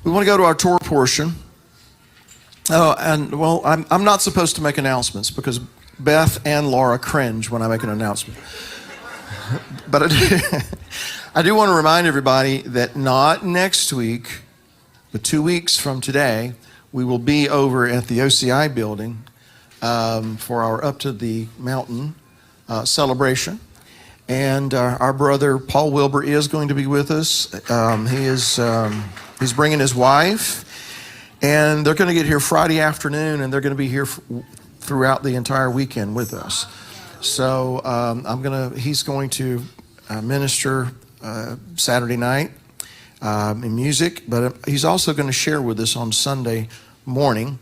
We want to go to our Torah portion. Oh, and well, I'm not supposed to make announcements because Beth and Laura cringe when I make an announcement. But I do want to remind everybody that not next week, but 2 weeks from today, we will be over at the OCI building for our Up to the Mountain celebration. And our brother Paul Wilbur is going to be with us. He's bringing his wife, and they're going to get here Friday afternoon, and they're going to be here throughout the entire weekend with us. So he's going to minister Saturday night in music, but he's also going to share with us on Sunday morning.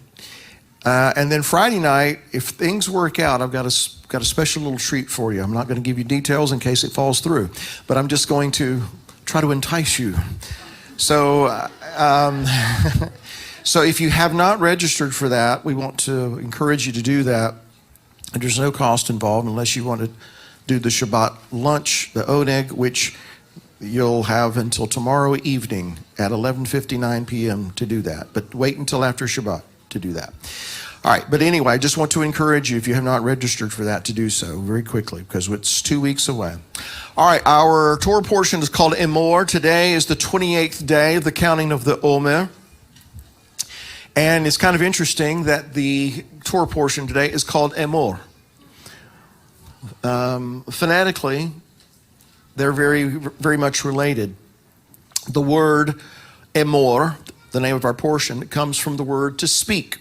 And then Friday night, if things work out, I've got a special little treat for you. I'm not going to give you details in case it falls through, but I'm just going to try to entice you. So, so if you have not registered for that, we want to encourage you to do that. And there's no cost involved unless you want to do the Shabbat lunch, the oneg, which you'll have until tomorrow evening at 11:59 p.m. to do that. But wait until after Shabbat to do that. All right, but anyway, I just want to encourage you, if you have not registered for that, to do so very quickly because it's 2 weeks away. All right, our Torah portion is called Emor. Today is the 28th day of the counting of the Omer. And it's kind of interesting that the Torah portion today is called Emor. Phonetically, they're very, very much related. The word Emor, the name of our portion, comes from the word to speak.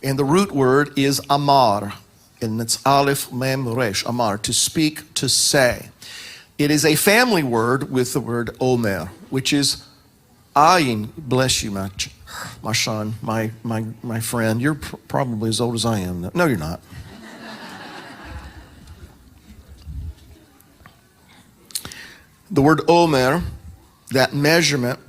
And the root word is amar. And it's aleph, mem, resh, amar, to speak, to say. It is a family word with the word omer, which is ayin. Bless you, my son, my friend. You're probably as old as I am. No, you're not. The word omer, that measurement,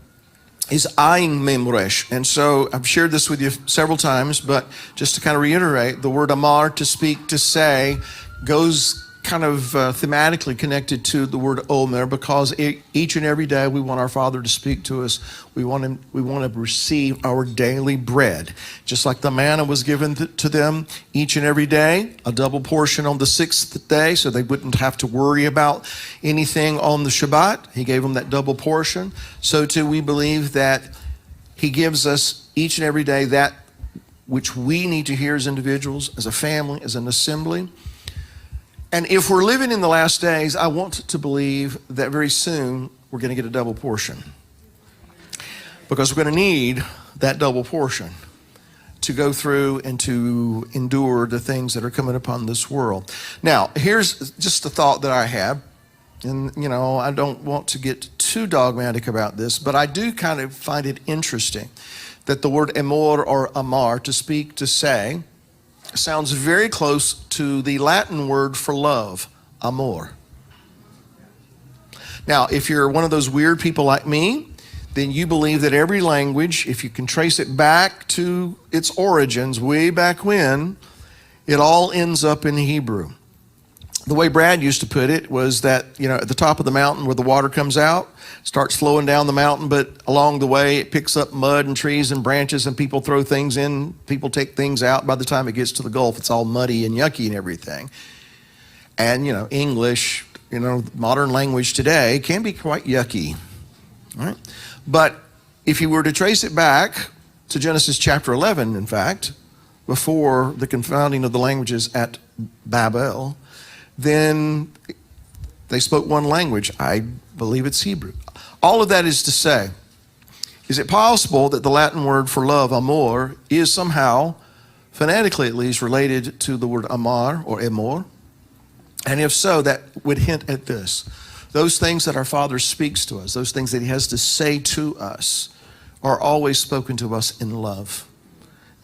is ayin mem resh. And so I've shared this with you several times, but just to kind of reiterate, the word amar, to speak, to say, goes kind of thematically connected to the word omer, because each and every day we want our Father to speak to us. We want to receive our daily bread. Just like the manna was given to them each and every day, a double portion on the sixth day, so they wouldn't have to worry about anything on the Shabbat. He gave them that double portion. So too, we believe that He gives us each and every day that which we need to hear as individuals, as a family, as an assembly. And if we're living in the last days, I want to believe that very soon we're going to get a double portion. Because we're going to need that double portion to go through and to endure the things that are coming upon this world. Now, here's just a thought that I have. And, I don't want to get too dogmatic about this, but I do kind of find it interesting that the word emor or amar, to speak, to say, sounds very close to the Latin word for love, amor. Now, if you're one of those weird people like me, then you believe that every language, if you can trace it back to its origins, way back when, it all ends up in Hebrew. The way Brad used to put it was that, at the top of the mountain where the water comes out, starts flowing down the mountain, but along the way it picks up mud and trees and branches, and people throw things in, people take things out. By the time it gets to the Gulf, it's all muddy and yucky and everything. And, English, modern language today can be quite yucky, right? But if you were to trace it back to Genesis chapter 11, in fact, before the confounding of the languages at Babel, then they spoke one language. I believe it's Hebrew. All of that is to say, is it possible that the Latin word for love, amor, is somehow, phonetically at least, related to the word amar or emor? And if so, that would hint at this. Those things that our Father speaks to us, those things that He has to say to us, are always spoken to us in love,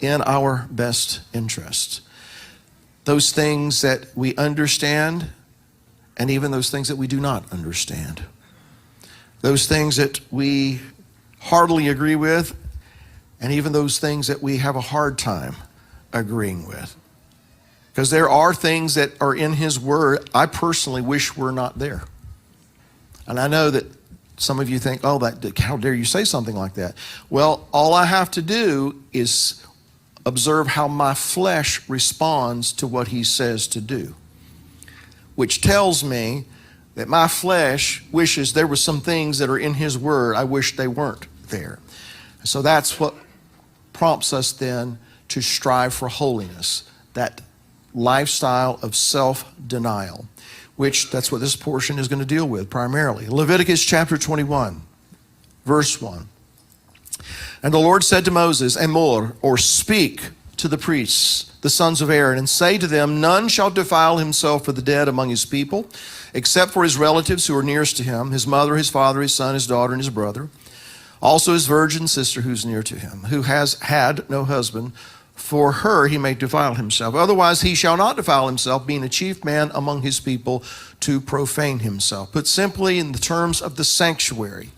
in our best interest. Those things that we understand, and even those things that we do not understand. Those things that we heartily agree with, and even those things that we have a hard time agreeing with. Because there are things that are in His Word I personally wish were not there. And I know that Some of you think, oh, how dare you say something like that? Well, all I have to do is observe how my flesh responds to what he says to do, which tells me that my flesh wishes there were some things that are in his word I wish they weren't there. So that's what prompts us then to strive for holiness, that lifestyle of self-denial, which that's what this portion is going to deal with primarily. Leviticus chapter 21, verse 1. And the Lord said to Moses, Emor, or speak to the priests, the sons of Aaron, and say to them, none shall defile himself for the dead among his people, except for his relatives who are nearest to him, his mother, his father, his son, his daughter, and his brother. Also his virgin sister who's near to him, who has had no husband, for her he may defile himself. Otherwise he shall not defile himself, being a chief man among his people, to profane himself. Put simply, in the terms of the sanctuary,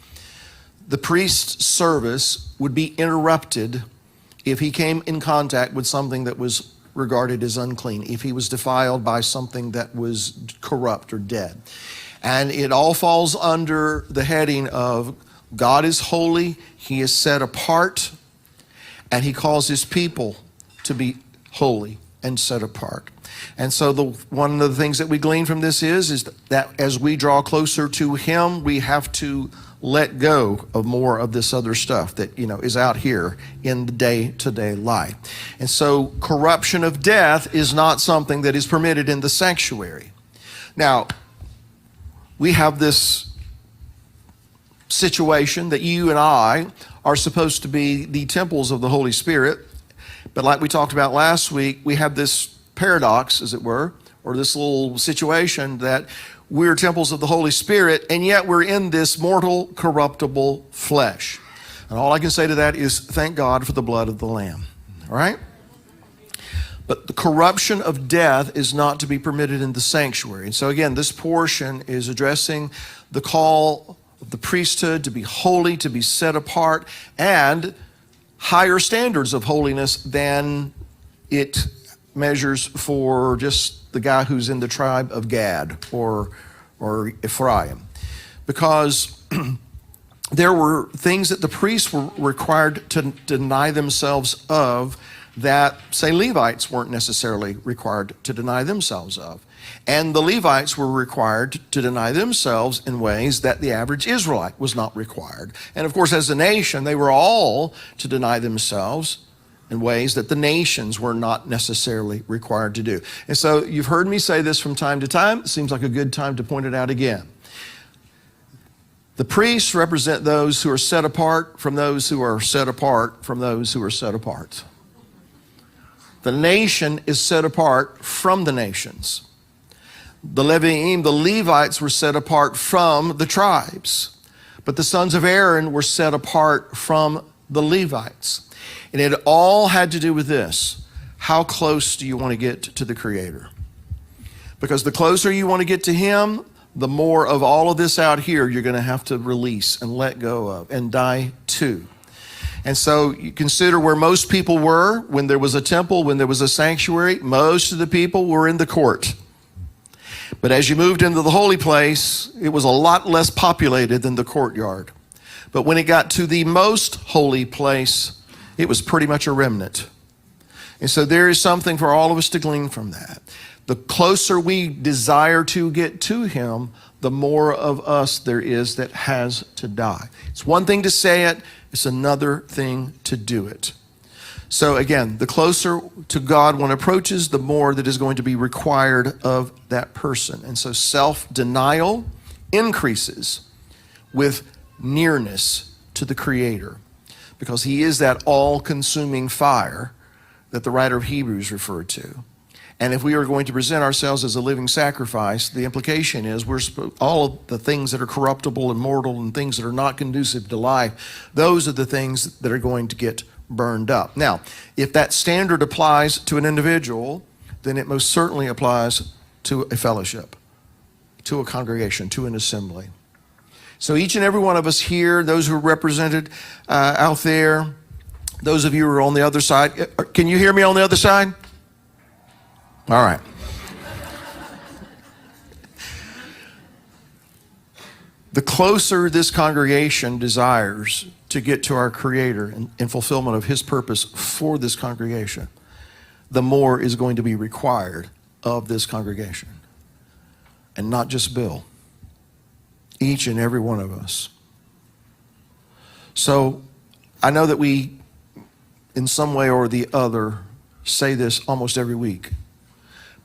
the priest's service would be interrupted if he came in contact with something that was regarded as unclean, if he was defiled by something that was corrupt or dead. And it all falls under the heading of God is holy, he is set apart, and he calls his people to be holy and set apart. And so one of the things that we glean from this is that as we draw closer to him, we have to let go of more of this other stuff that, is out here in the day-to-day life. And so corruption of death is not something that is permitted in the sanctuary. Now, we have this situation that you and I are supposed to be the temples of the Holy Spirit. But like we talked about last week, we have this paradox, as it were, or this little situation that we're temples of the Holy Spirit, and yet we're in this mortal, corruptible flesh. And all I can say to that is thank God for the blood of the Lamb. All right? But the corruption of death is not to be permitted in the sanctuary. And so again, this portion is addressing the call of the priesthood to be holy, to be set apart, and higher standards of holiness than it measures for just the guy who's in the tribe of Gad or Ephraim. Because there were things that the priests were required to deny themselves of that, say, Levites weren't necessarily required to deny themselves of. And the Levites were required to deny themselves in ways that the average Israelite was not required. And of course, as a nation, they were all to deny themselves in ways that the nations were not necessarily required to do. And so you've heard me say this from time to time. It seems like a good time to point it out again. The priests represent those who are set apart from those who are set apart from those who are set apart. The nation is set apart from the nations. The Leviim, the Levites, were set apart from the tribes. But the sons of Aaron were set apart from the Levites. And it all had to do with this. How close do you want to get to the Creator? Because the closer you want to get to him, the more of all of this out here you're going to have to release and let go of and die to. And so you consider where most people were when there was a temple, when there was a sanctuary. Most of the people were in the court. But as you moved into the holy place, it was a lot less populated than the courtyard. But when it got to the most holy place, it was pretty much a remnant. And so there is something for all of us to glean from that. The closer we desire to get to him, the more of us there is that has to die. It's one thing to say it, it's another thing to do it. So again, the closer to God one approaches, the more that is going to be required of that person. And so self-denial increases with nearness to the Creator, because he is that all-consuming fire that the writer of Hebrews referred to. And if we are going to present ourselves as a living sacrifice, the implication is all of the things that are corruptible and mortal and things that are not conducive to life, those are the things that are going to get burned up. Now, if that standard applies to an individual, then it most certainly applies to a fellowship, to a congregation, to an assembly. So each and every one of us here, those who are represented out there, those of you who are on the other side, can you hear me on the other side? All right. The closer this congregation desires to get to our Creator in fulfillment of His purpose for this congregation, the more is going to be required of this congregation. And not just Bill. Each and every one of us. So I know that we, in some way or the other, say this almost every week.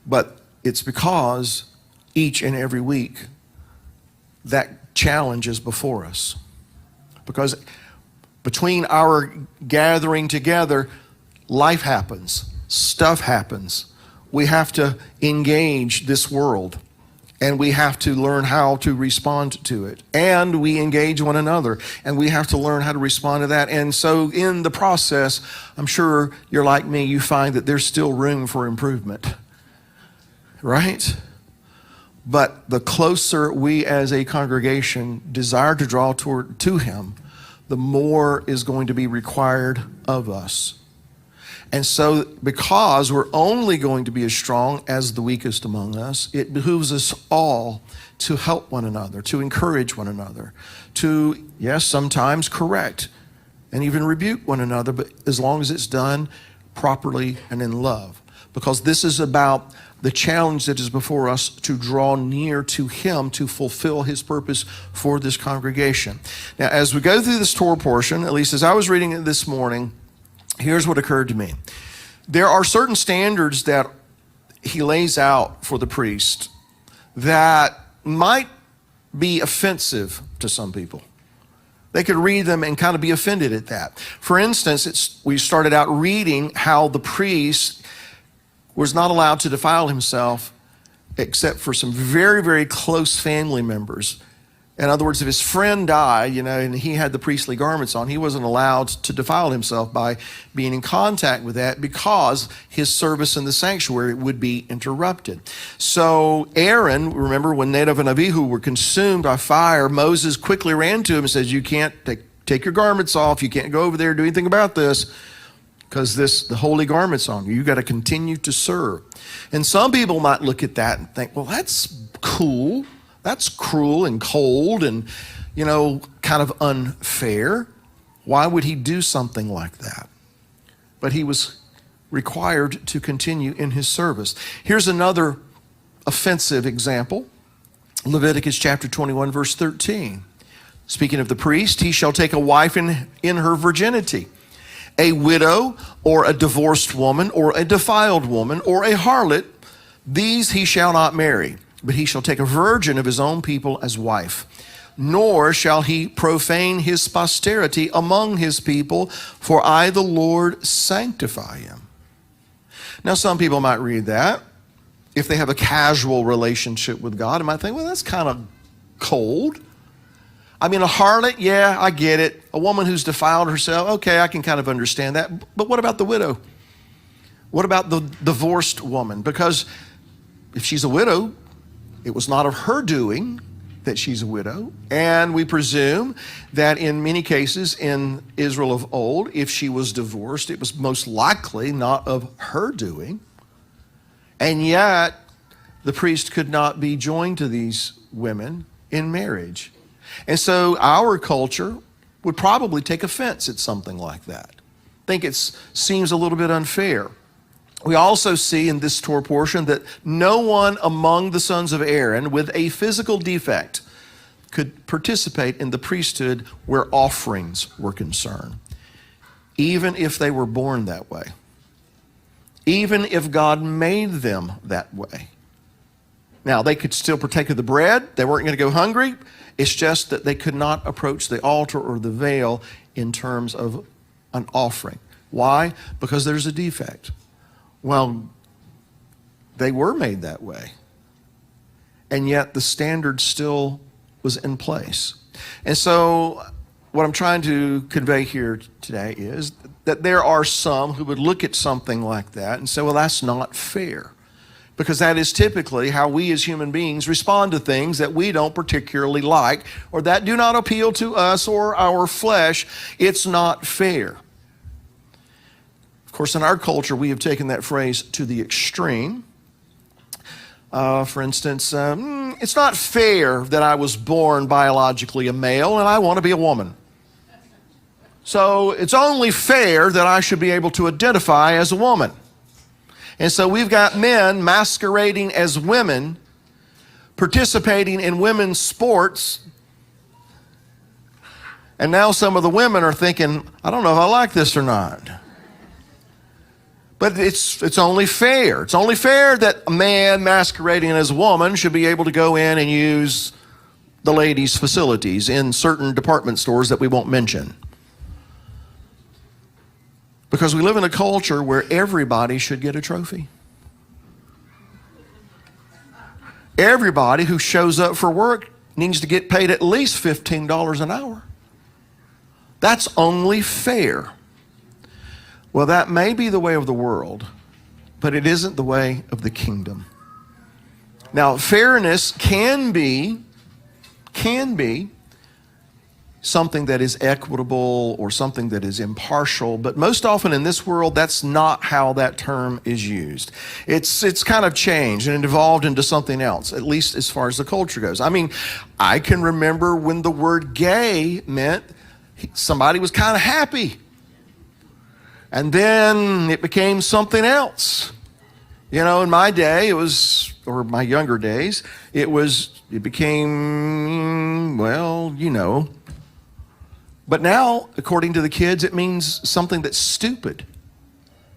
But it's because each and every week that challenge is before us. Because between our gathering together, life happens, stuff happens. We have to engage this world, and we have to learn how to respond to it. And we engage one another, and we have to learn how to respond to that. And so in the process, I'm sure you're like me, you find that there's still room for improvement, right? But the closer we as a congregation desire to draw to Him, the more is going to be required of us. And so because we're only going to be as strong as the weakest among us, it behooves us all to help one another, to encourage one another, to, yes, sometimes correct and even rebuke one another, but as long as it's done properly and in love. Because this is about the challenge that is before us to draw near to Him to fulfill His purpose for this congregation. Now, as we go through this Torah portion, at least as I was reading it this morning, here's what occurred to me. There are certain standards that he lays out for the priest that might be offensive to some people. They could read them and kind of be offended at that. For instance, we started out reading how the priest was not allowed to defile himself except for some very, very close family members. In other words, if his friend died, and he had the priestly garments on, he wasn't allowed to defile himself by being in contact with that because his service in the sanctuary would be interrupted. So Aaron, remember when Nadab and Abihu were consumed by fire, Moses quickly ran to him and says, you can't take your garments off. You can't go over there and do anything about this because the holy garment's on you. You got to continue to serve. And some people might look at that and think, well, that's cool. That's cruel and cold and, kind of unfair. Why would he do something like that? But he was required to continue in his service. Here's another offensive example. Leviticus chapter 21, verse 13. Speaking of the priest, he shall take a wife in her virginity, a widow or a divorced woman or a defiled woman or a harlot. These he shall not marry. But he shall take a virgin of his own people as wife, nor shall he profane his posterity among his people, for I, the Lord, sanctify him. Now, some people might read that. If they have a casual relationship with God, they might think, well, that's kind of cold. I mean, a harlot, yeah, I get it. A woman who's defiled herself, okay, I can kind of understand that. But what about the widow? What about the divorced woman? Because if she's a widow, it was not of her doing that she's a widow. And we presume that in many cases in Israel of old, if she was divorced, it was most likely not of her doing. And yet, the priest could not be joined to these women in marriage. And so our culture would probably take offense at something like that. Think it seems a little bit unfair. We also see in this Torah portion that no one among the sons of Aaron with a physical defect could participate in the priesthood where offerings were concerned, even if they were born that way, even if God made them that way. Now, they could still partake of the bread. They weren't going to go hungry. It's just that they could not approach the altar or the veil in terms of an offering. Why? Because there's a defect. Well, they were made that way. And yet the standard still was in place. And so what I'm trying to convey here today is that there are some who would look at something like that and say, well, that's not fair. Because that is typically how we as human beings respond to things that we don't particularly like or that do not appeal to us or our flesh. It's not fair. Of course, in our culture, we have taken that phrase to the extreme. For instance, it's not fair that I was born biologically a male and I want to be a woman. So it's only fair that I should be able to identify as a woman. And so we've got men masquerading as women, participating in women's sports. And now some of the women are thinking, I don't know if I like this or not. But it's only fair. It's only fair that a man masquerading as a woman should be able to go in and use the ladies' facilities in certain department stores that we won't mention. Because we live in a culture where everybody should get a trophy. Everybody who shows up for work needs to get paid at least $15 an hour. That's only fair. Well, that may be the way of the world, but it isn't the way of the kingdom. Now, fairness can be something that is equitable or something that is impartial, but most often in this world, that's not how that term is used. It's kind of changed and evolved into something else, at least as far as the culture goes. I mean, I can remember when the word gay meant somebody was kind of happy. And then it became something else. You know, in my day, it was, or my younger days, it became, well, you know. But now, according to the kids, it means something that's stupid.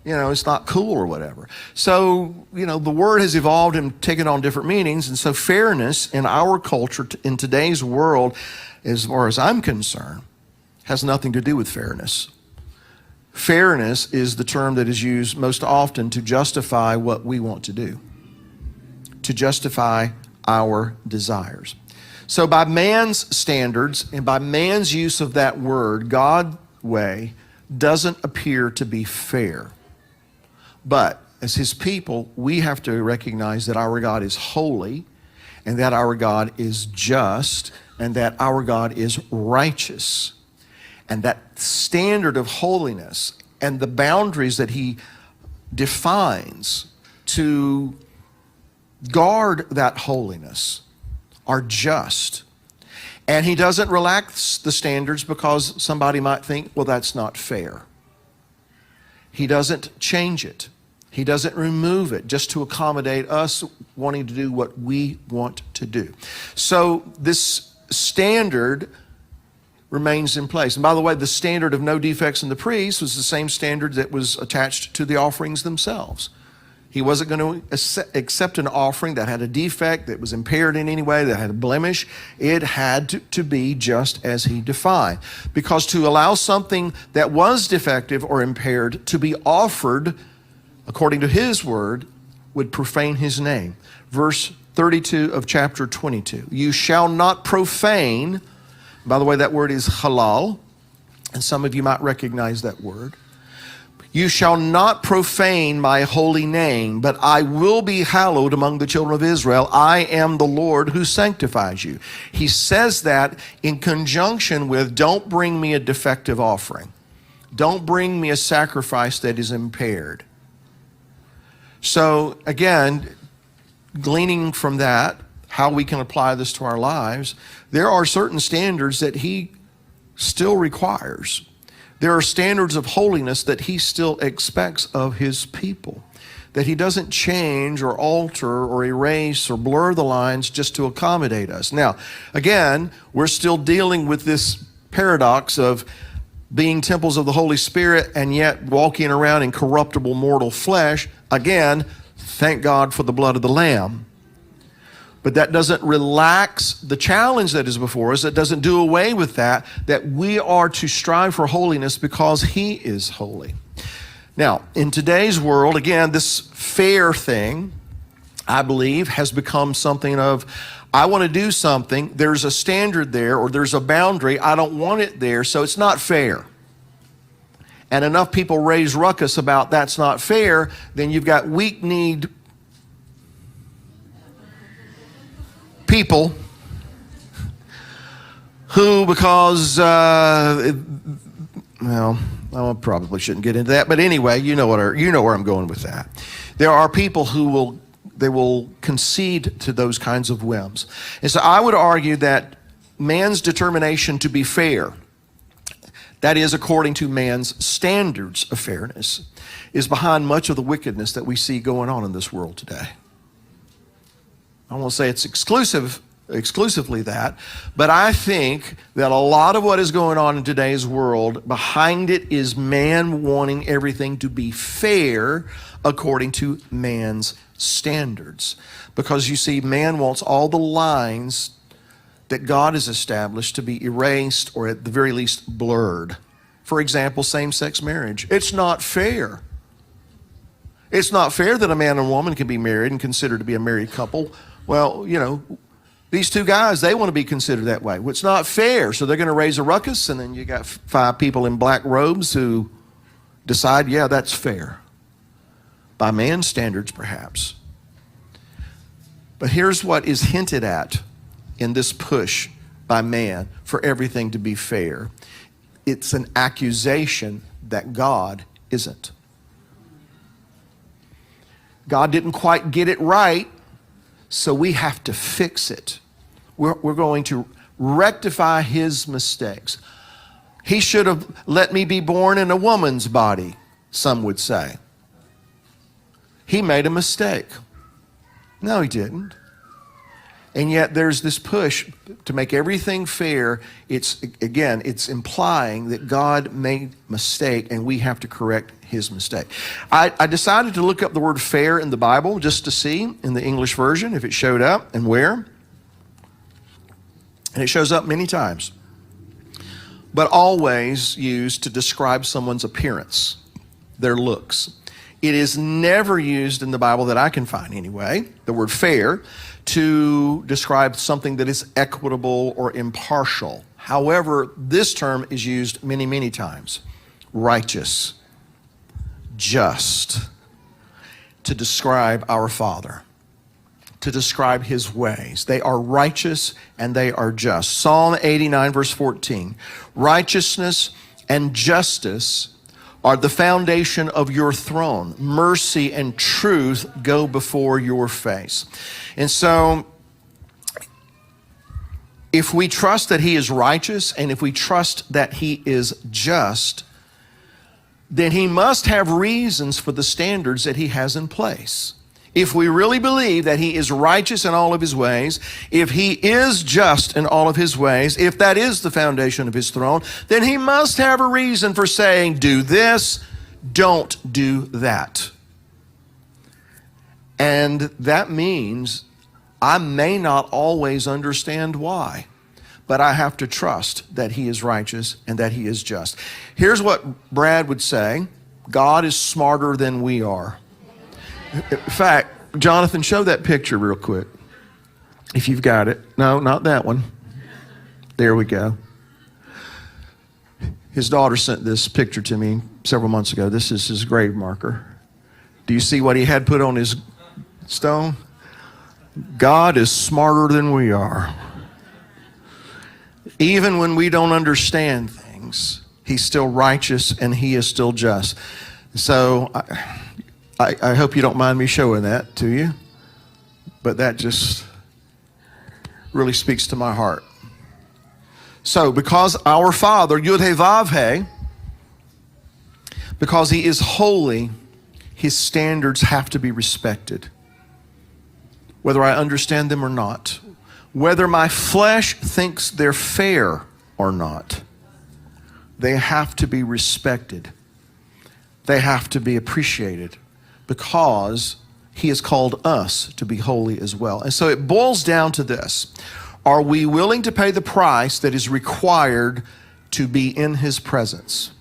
You know, it's not cool or whatever. So, you know, the word has evolved and taken on different meanings. And so fairness in our culture, in today's world, as far as I'm concerned, has nothing to do with fairness. Fairness is the term that is used most often to justify what we want to do, to justify our desires. So by man's standards and by man's use of that word, God's way doesn't appear to be fair. But as his people, we have to recognize that our God is holy and that our God is just and that our God is righteous. And that standard of holiness and the boundaries that he defines to guard that holiness are just. And he doesn't relax the standards because somebody might think, well, that's not fair. He doesn't change it. He doesn't remove it just to accommodate us wanting to do what we want to do. So this standard remains in place. And by the way, the standard of no defects in the priest was the same standard that was attached to the offerings themselves. He wasn't going to accept an offering that had a defect, that was impaired in any way, that had a blemish. It had to be just as he defined. Because to allow something that was defective or impaired to be offered according to his word would profane his name. Verse 32 of chapter 22. You shall not profane. By the way, that word is halal, and some of you might recognize that word. You shall not profane my holy name, but I will be hallowed among the children of Israel. I am the Lord who sanctifies you. He says that in conjunction with, don't bring me a defective offering. Don't bring me a sacrifice that is impaired. So again, gleaning from that, how we can apply this to our lives, there are certain standards that he still requires. There are standards of holiness that he still expects of his people, that he doesn't change or alter or erase or blur the lines just to accommodate us. Now, again, we're still dealing with this paradox of being temples of the Holy Spirit and yet walking around in corruptible mortal flesh. Again, thank God for the blood of the Lamb. But that doesn't relax the challenge that is before us. It doesn't do away with that we are to strive for holiness because he is holy. Now, in today's world, again, this fair thing, I believe, has become something of, I want to do something, there's a standard there, or there's a boundary, I don't want it there, so it's not fair. And enough people raise ruckus about that's not fair, then you've got weak-kneed people who, because, well, I probably shouldn't get into that, but anyway, you know where I'm going with that. There are people who will will concede to those kinds of whims. And so I would argue that man's determination to be fair, that is according to man's standards of fairness, is behind much of the wickedness that we see going on in this world today. I won't say it's exclusively that, but I think that a lot of what is going on in today's world, behind it is man wanting everything to be fair according to man's standards. Because you see, man wants all the lines that God has established to be erased or at the very least blurred. For example, same-sex marriage. It's not fair. It's not fair that a man and woman can be married and considered to be a married couple. Well, you know, these two guys, they want to be considered that way. Well, it's not fair, so they're going to raise a ruckus, and then you got 5 people in black robes who decide, yeah, that's fair. By man's standards, perhaps. But here's what is hinted at in this push by man for everything to be fair. It's an accusation that God isn't. God didn't quite get it right, so we have to fix it. We're going to rectify his mistakes. He should have let me be born in a woman's body, some would say. He made a mistake. No, he didn't. And yet there's this push to make everything fair. It's implying that God made a mistake and we have to correct his mistake. I decided to look up the word fair in the Bible just to see in the English version if it showed up and where. And it shows up many times, but always used to describe someone's appearance, their looks. It is never used in the Bible that I can find anyway, the word fair, to describe something that is equitable or impartial. However, this term is used many, many times. Righteous, just, to describe our Father, to describe his ways. They are righteous and they are just. Psalm 89 verse 14, righteousness and justice are the foundation of your throne. Mercy and truth go before your face. And so, if we trust that he is righteous and if we trust that he is just, then he must have reasons for the standards that he has in place. If we really believe that he is righteous in all of his ways, if he is just in all of his ways, if that is the foundation of his throne, then he must have a reason for saying, do this, don't do that. And that means I may not always understand why, but I have to trust that he is righteous and that he is just. Here's what Brad would say: God is smarter than we are. In fact, Jonathan, show that picture real quick, if you've got it. No, not that one. There we go. His daughter sent this picture to me several months ago. This is his grave marker. Do you see what he had put on his stone? God is smarter than we are. Even when we don't understand things, he's still righteous and he is still just. So I hope you don't mind me showing that to you, but that just really speaks to my heart. So because our Father, Yud-Heh-Vav-Heh, because he is holy, his standards have to be respected, whether I understand them or not, whether my flesh thinks they're fair or not. They have to be respected. They have to be appreciated, because he has called us to be holy as well. And so it boils down to this: are we willing to pay the price that is required to be in his presence?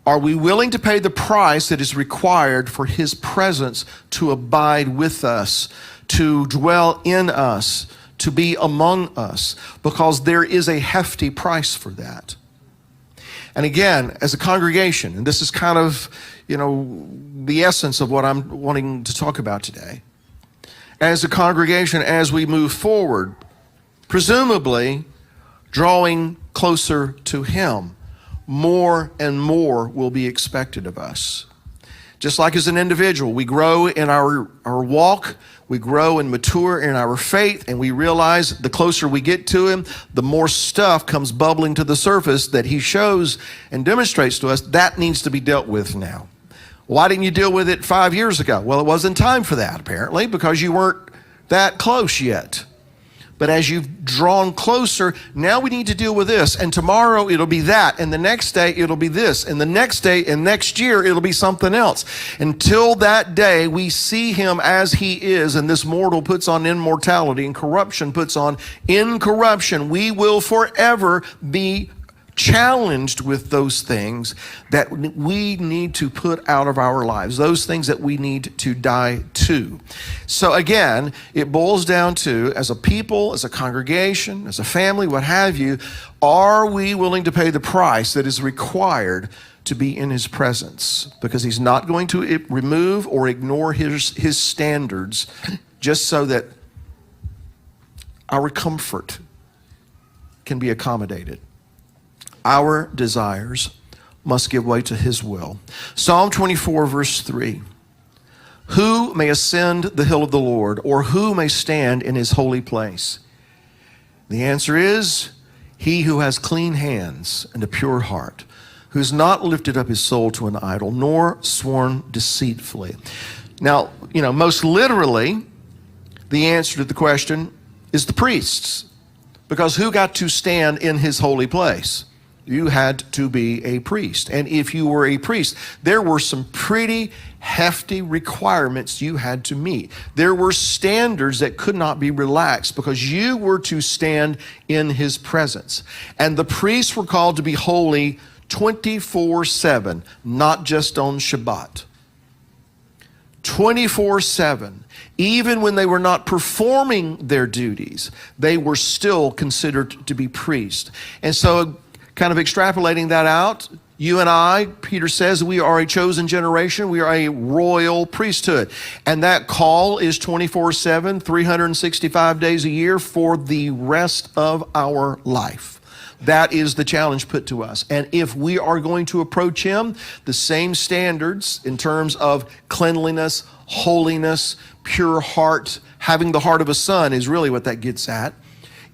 Are we willing to pay the price that is required for his presence to abide with us, to dwell in us, to be among us? Because there is a hefty price for that. And again, as a congregation, and this is kind of, the essence of what I'm wanting to talk about today. As a congregation, as we move forward, presumably drawing closer to him, more and more will be expected of us. Just like as an individual, we grow in our walk, we grow and mature in our faith, and we realize the closer we get to him, the more stuff comes bubbling to the surface that he shows and demonstrates to us. That needs to be dealt with now. Why didn't you deal with it 5 years ago? Well, it wasn't time for that, apparently, because you weren't that close yet. But as you've drawn closer, now we need to deal with this. And tomorrow it'll be that. And the next day it'll be this. And the next day and next year it'll be something else. Until that day we see him as he is, and this mortal puts on immortality and corruption puts on incorruption. We will forever be challenged with those things that we need to put out of our lives, those things that we need to die to. So again, it boils down to, as a people, as a congregation, as a family, what have you, are we willing to pay the price that is required to be in his presence? Because he's not going to remove or ignore his standards just so that our comfort can be accommodated. Our desires must give way to his will. Psalm 24, verse 3. Who may ascend the hill of the Lord, or who may stand in his holy place? The answer is, he who has clean hands and a pure heart, who has not lifted up his soul to an idol, nor sworn deceitfully. Now, most literally, the answer to the question is the priests. Because who got to stand in his holy place? You had to be a priest. And if you were a priest, there were some pretty hefty requirements you had to meet. There were standards that could not be relaxed because you were to stand in his presence. And the priests were called to be holy 24/7, not just on Shabbat. 24/7. Even when they were not performing their duties, they were still considered to be priests. And so, kind of extrapolating that out, you and I, Peter says, we are a chosen generation. We are a royal priesthood. And that call is 24/7, 365 days a year for the rest of our life. That is the challenge put to us. And if we are going to approach him, the same standards in terms of cleanliness, holiness, pure heart, having the heart of a son is really what that gets at,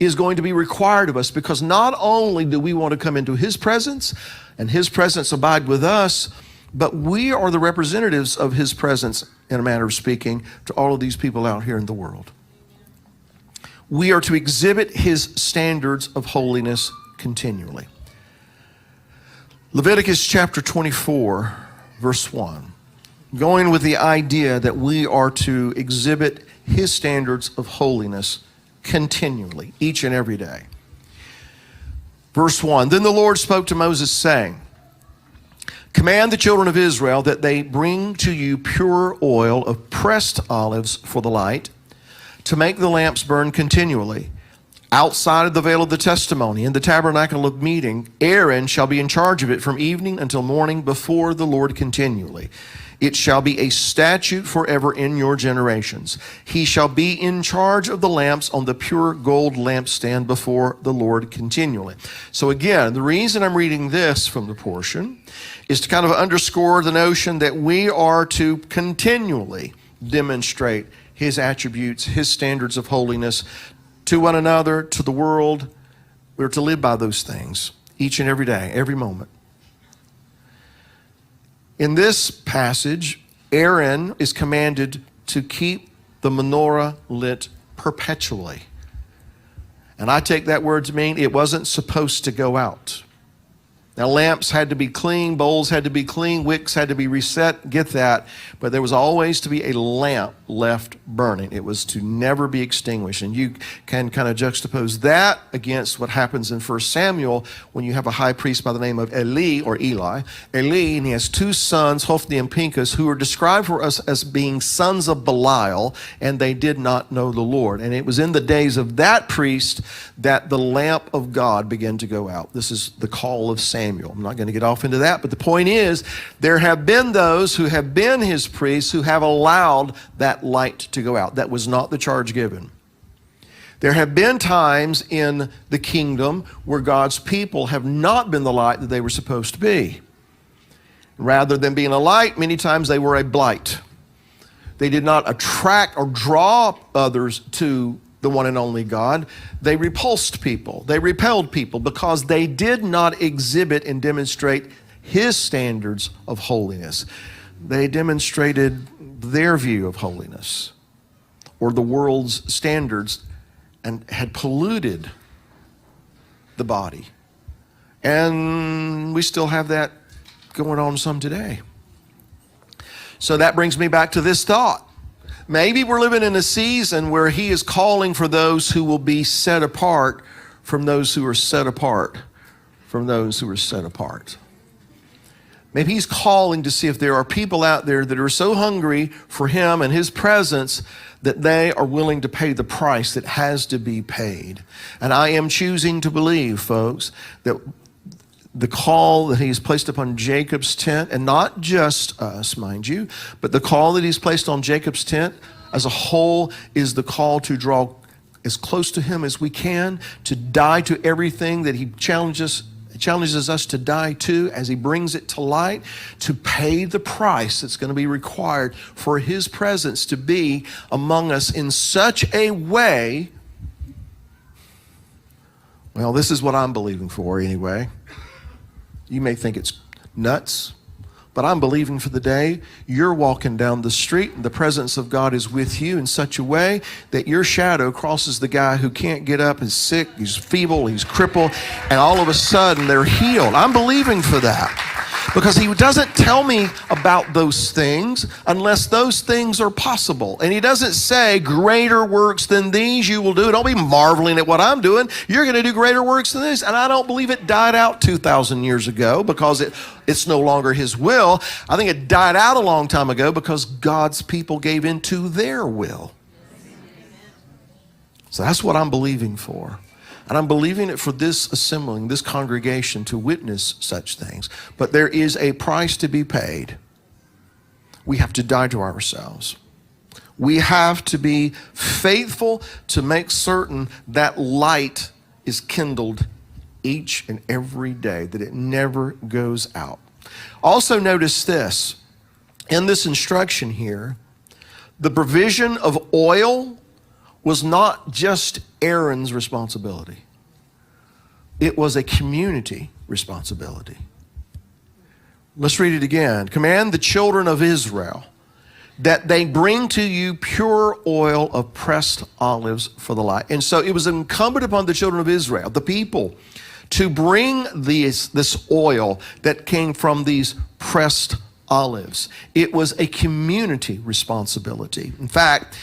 is going to be required of us, because not only do we want to come into his presence and his presence abide with us, but we are the representatives of his presence, in a manner of speaking, to all of these people out here in the world. We are to exhibit his standards of holiness continually. Leviticus chapter 24, verse 1, going with the idea that we are to exhibit his standards of holiness continually, each and every day. Verse 1, then the Lord spoke to Moses, saying, command the children of Israel that they bring to you pure oil of pressed olives for the light, to make the lamps burn continually. Outside of the veil of the testimony, in the tabernacle of meeting, Aaron shall be in charge of it from evening until morning before the Lord continually. It shall be a statute forever in your generations. He shall be in charge of the lamps on the pure gold lampstand before the Lord continually. So again, the reason I'm reading this from the portion is to kind of underscore the notion that we are to continually demonstrate his attributes, his standards of holiness to one another, to the world. We're to live by those things each and every day, every moment. In this passage, Aaron is commanded to keep the menorah lit perpetually. And I take that word to mean it wasn't supposed to go out. Now, lamps had to be clean, bowls had to be clean, wicks had to be reset, get that. But there was always to be a lamp left burning. It was to never be extinguished. And you can kind of juxtapose that against what happens in 1 Samuel when you have a high priest by the name of Eli, and he has two sons, Hophni and Pinchas, who are described for us as being sons of Belial, and they did not know the Lord. And it was in the days of that priest that the lamp of God began to go out. This is the call of Samuel. I'm not going to get off into that, but the point is, there have been those who have been his priests who have allowed that light to go out. That was not the charge given. There have been times in the kingdom where God's people have not been the light that they were supposed to be. Rather than being a light, many times they were a blight. They did not attract or draw others to the one and only God. They repulsed people. They repelled people because they did not exhibit and demonstrate his standards of holiness. They demonstrated their view of holiness or the world's standards and had polluted the body. And we still have that going on some today. So that brings me back to this thought. Maybe we're living in a season where he is calling for those who will be set apart from those who are set apart from those who are set apart. Maybe he's calling to see if there are people out there that are so hungry for him and his presence that they are willing to pay the price that has to be paid. And I am choosing to believe, folks, that the call that he's placed upon Jacob's tent, and not just us, mind you, but the call that he's placed on Jacob's tent as a whole is the call to draw as close to him as we can, to die to everything that he challenges us to die to as he brings it to light, to pay the price that's going to be required for his presence to be among us in such a way. Well, this is what I'm believing for anyway. You may think it's nuts, but I'm believing for the day you're walking down the street and the presence of God is with you in such a way that your shadow crosses the guy who can't get up, is sick, he's feeble, he's crippled, and all of a sudden they're healed. I'm believing for that because he doesn't tell me about those things unless those things are possible. And he doesn't say greater works than these you will do. Don't be marveling at what I'm doing. You're going to do greater works than this. And I don't believe it died out 2,000 years ago because it's no longer his will. I think it died out a long time ago because God's people gave into their will. So that's what I'm believing for. And I'm believing it for this assembling, this congregation to witness such things. But there is a price to be paid. We have to die to ourselves. We have to be faithful to make certain that light is kindled each and every day, that it never goes out. Also notice this, in this instruction here, the provision of oil was not just Aaron's responsibility. It was a community responsibility. Let's read it again. Command the children of Israel that they bring to you pure oil of pressed olives for the light. And so it was incumbent upon the children of Israel, the people, to bring this oil that came from these pressed olives. It was a community responsibility. In fact,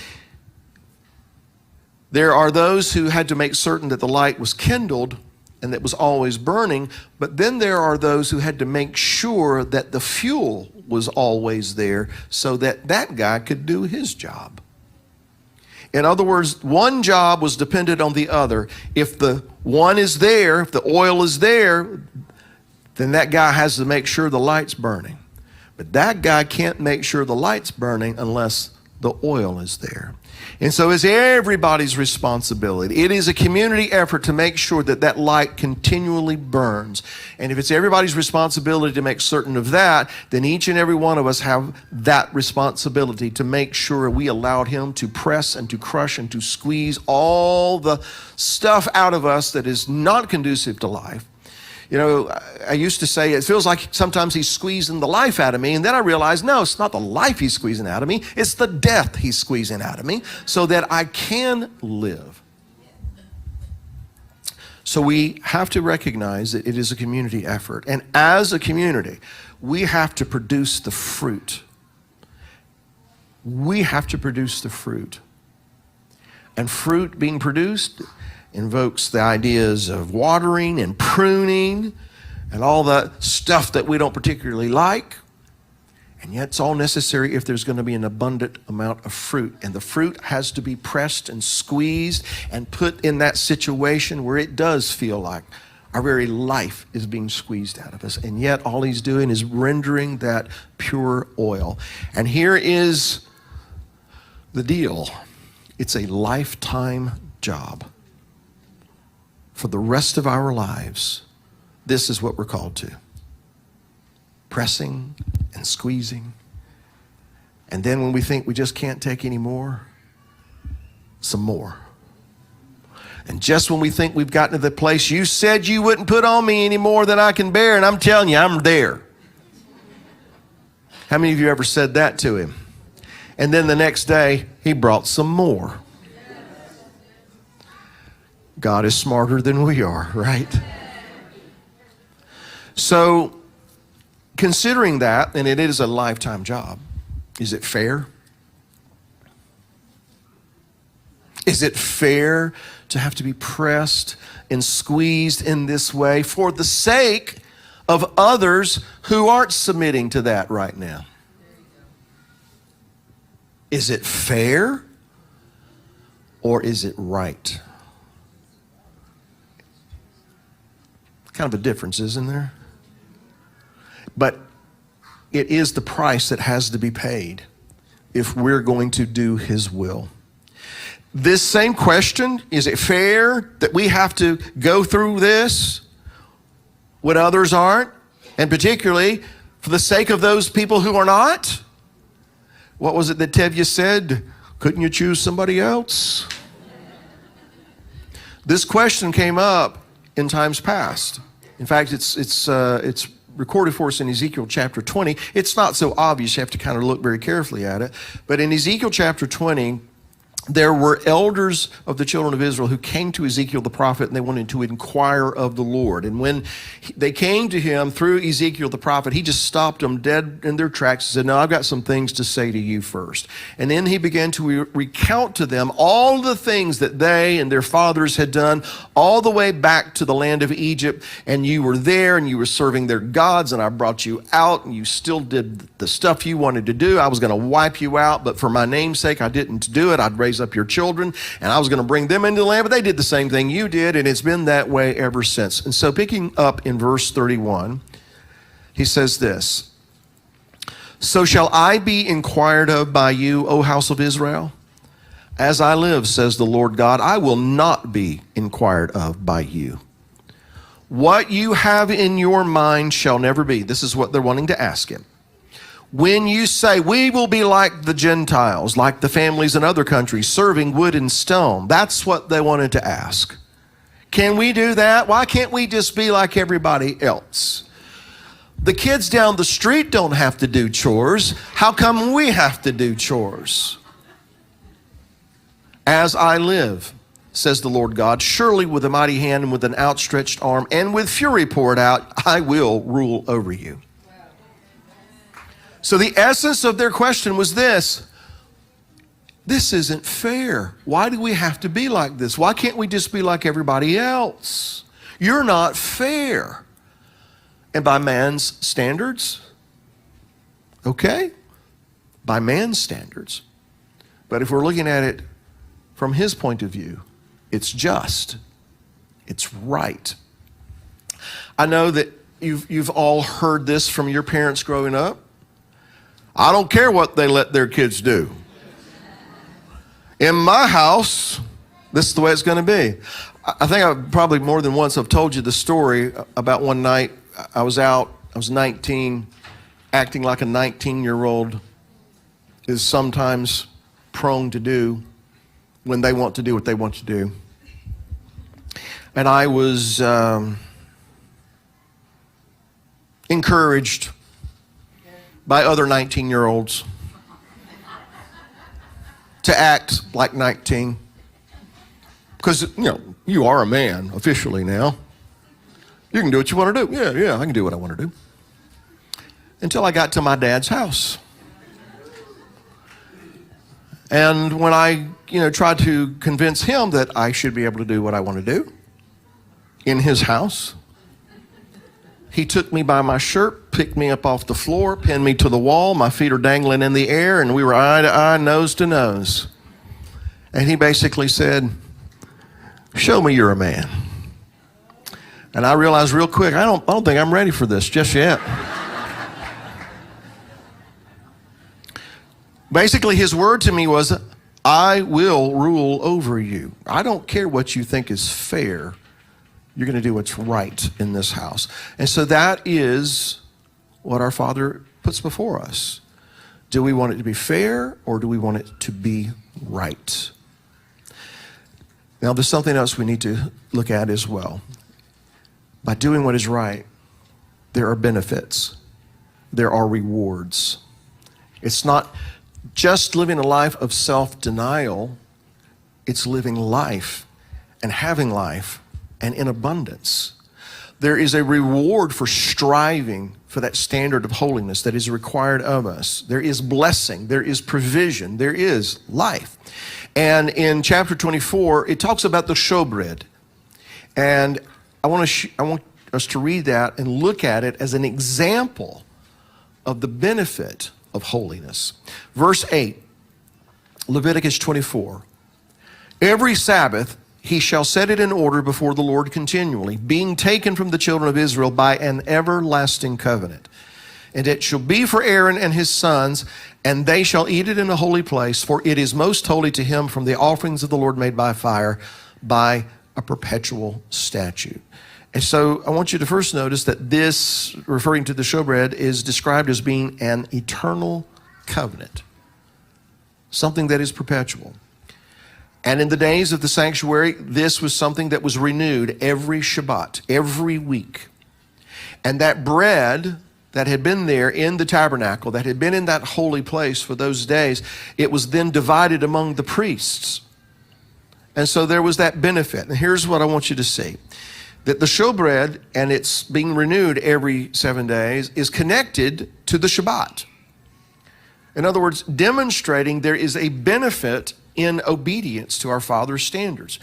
there are those who had to make certain that the light was kindled and that was always burning, but then there are those who had to make sure that the fuel was always there so that that guy could do his job. In other words, one job was dependent on the other. If the one is there, if the oil is there, then that guy has to make sure the light's burning. But that guy can't make sure the light's burning unless the oil is there. And so it's everybody's responsibility. It is a community effort to make sure that that light continually burns. And if it's everybody's responsibility to make certain of that, then each and every one of us have that responsibility to make sure we allowed him to press and to crush and to squeeze all the stuff out of us that is not conducive to life. You know, I used to say, it feels like sometimes he's squeezing the life out of me. And then I realized, no, it's not the life he's squeezing out of me. It's the death he's squeezing out of me so that I can live. So we have to recognize that it is a community effort. And as a community, we have to produce the fruit. We have to produce the fruit. And fruit being produced invokes the ideas of watering and pruning and all that stuff that we don't particularly like. And yet it's all necessary if there's going to be an abundant amount of fruit. And the fruit has to be pressed and squeezed and put in that situation where it does feel like our very life is being squeezed out of us. And yet all he's doing is rendering that pure oil. And here is the deal. It's a lifetime job. For the rest of our lives, this is what we're called to. pressing and squeezing. And then when we think we just can't take any more, some more. And just when we think we've gotten to the place, you said you wouldn't put on me any more than I can bear, and I'm telling you, I'm there. How many of you ever said that to him? And then the next day, he brought some more. God is smarter than we are, right? So, considering that, and it is a lifetime job, is it fair? Is it fair to have to be pressed and squeezed in this way for the sake of others who aren't submitting to that right now? Is it fair or is it right? Kind of a difference, isn't there? But it is the price that has to be paid if we're going to do his will. This same question, is it fair that we have to go through this when others aren't? And particularly for the sake of those people who are not? What was it that Tevye said? Couldn't you choose somebody else? This question came up in times past. In fact, it's recorded for us in Ezekiel chapter 20. It's not so obvious. You have to kind of look very carefully at it. But in Ezekiel chapter 20, there were elders of the children of Israel who came to Ezekiel the prophet, and they wanted to inquire of the Lord. And when they came to him through Ezekiel the prophet, he just stopped them dead in their tracks and said, no, I've got some things to say to you first. And then he began to recount to them all the things that they and their fathers had done all the way back to the land of Egypt. And you were there and you were serving their gods, and I brought you out, and you still did the stuff you wanted to do. I was going to wipe you out, but for my name's sake, I didn't do it. I'd raise up your children, and I was going to bring them into the land, but they did the same thing you did, and it's been that way ever since. And so picking up in verse 31, he says this, so shall I be inquired of by you, O house of Israel? As I live, says the Lord God, I will not be inquired of by you. What you have in your mind shall never be. This is what they're wanting to ask him. When you say, we will be like the Gentiles, like the families in other countries, serving wood and stone. That's what they wanted to ask. Can we do that? Why can't we just be like everybody else? The kids down the street don't have to do chores. How come we have to do chores? As I live, says the Lord God, surely with a mighty hand and with an outstretched arm and with fury poured out, I will rule over you. So the essence of their question was this isn't fair. Why do we have to be like this? Why can't we just be like everybody else? You're not fair. And by man's standards, okay, by man's standards. But if we're looking at it from his point of view, it's just, it's right. I know that you've all heard this from your parents growing up. I don't care what they let their kids do. In my house, this is the way it's going to be. I think I've probably more than once I've told you the story about one night I was out, I was 19, acting like a 19-year-old is sometimes prone to do when they want to do what they want to do. And I was encouraged by other 19-year-olds to act like 19. Because, you are a man officially now. You can do what you want to do. Yeah, I can do what I want to do. Until I got to my dad's house. And when I, tried to convince him that I should be able to do what I want to do in his house, he took me by my shirt, picked me up off the floor, pinned me to the wall. My feet are dangling in the air, and we were eye to eye, nose to nose. And he basically said, show me you're a man. And I realized real quick, I don't think I'm ready for this just yet. Basically, his word to me was, I will rule over you. I don't care what you think is fair. You're going to do what's right in this house. And so that is what our Father puts before us. Do we want it to be fair, or do we want it to be right? Now, there's something else we need to look at as well. By doing what is right, there are benefits. There are rewards. It's not just living a life of self-denial. It's living life and having life and in abundance. There is a reward for striving for that standard of holiness that is required of us. There is blessing. There is provision. There is life. And in chapter 24, it talks about the showbread. And I want us to read that and look at it as an example of the benefit of holiness. Verse 8, Leviticus 24. Every Sabbath he shall set it in order before the Lord continually, being taken from the children of Israel by an everlasting covenant. And it shall be for Aaron and his sons, and they shall eat it in a holy place, for it is most holy to him from the offerings of the Lord made by fire, by a perpetual statute. And so I want you to first notice that this, referring to the showbread, is described as being an eternal covenant, something that is perpetual. And in the days of the sanctuary, this was something that was renewed every Shabbat, every week. And that bread that had been there in the tabernacle, that had been in that holy place for those days, it was then divided among the priests. And so there was that benefit. And here's what I want you to see. That the showbread, and it's being renewed every 7 days, is connected to the Shabbat. In other words, demonstrating there is a benefit in obedience to our Father's standards.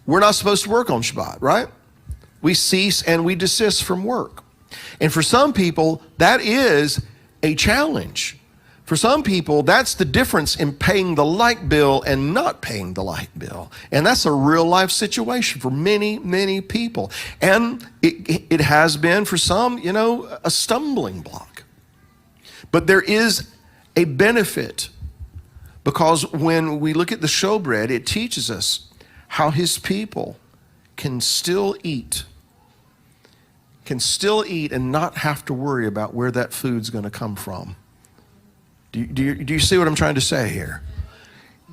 We're not supposed to work on Shabbat, right? We cease and we desist from work. And for some people, that is a challenge. For some people, that's the difference in paying the light bill and not paying the light bill. And that's a real life situation for many, many people. And it has been for some, a stumbling block. But there is a benefit, because when we look at the showbread, it teaches us how his people can still eat and not have to worry about where that food's going to come from. Do you see what I'm trying to say here?